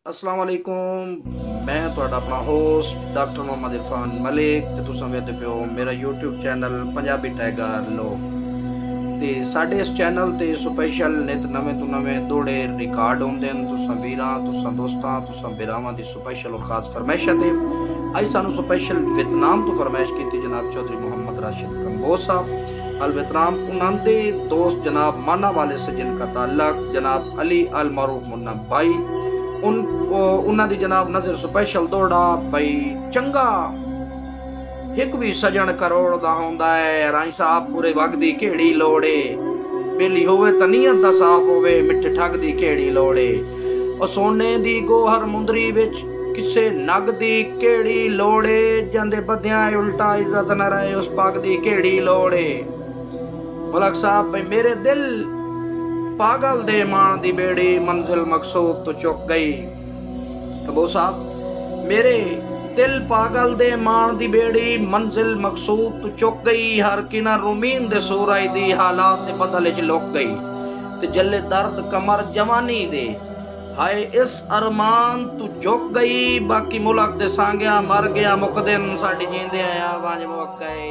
अस्सलाम वालेकुम। मैं तुहाडा अपना होस्ट डॉक्टर मोहम्मद इरफान मलिक ते तुसां वेखदे पियो मेरा यूट्यूब चैनल पंजाबी टाइगर लोग ते साडे इस चैनल ते स्पैशल नित नवें तो नवें दौड़े रिकॉर्ड होंदे न तुसां वीरां तुसां दोस्तां तुसां बिरावां दी स्पैशल और खास फरमाइशां ते अज सानू स्पैशल वियतनाम तो फरमाइश की जनाब चौधरी मोहम्मद राशिद कंबोज साहब अल वियतनाम उन्होंने दोस्त जनाब माना वाले से जिनका ताल्लक जनाब अली अल मारूफ मुन्ना भाई उन्होंने दी जनाब नजर स्पेशल दौड़ा भाई चंगा एक भी सजन करोड़ दा होंदा है। राई साहब पूरे वग दी केड़ी लोड़े बेली होवे तनीयत दा साफ होवे मिठे ठग दी केड़ी लोड़े ओ सोने दी गोहर मुंदरी विच किसे नग दी केड़ी लोड़े जंदे बदियां उल्टा इज्जत न रहे उस पग दी केड़ी लोड़े। मलक साहब भाई मेरे दिल पागल दे मान दी बेड़ी मंजिल मकसूद तो चुक गई। कबो साहब मेरे दिल पागल दे मान दी बेड़ी मंजिल मकसूद तो चुक गई। हर किना रूमीन दे सूराई दी हालात दे बदले च लुक गई ते जले दर्द कमर जवानी दे हाय इस अरमान तू झुक गई। बाकी मुलक दे सांगिया मर गया मुकदिन साडी जींदे आया वांज मुक गए।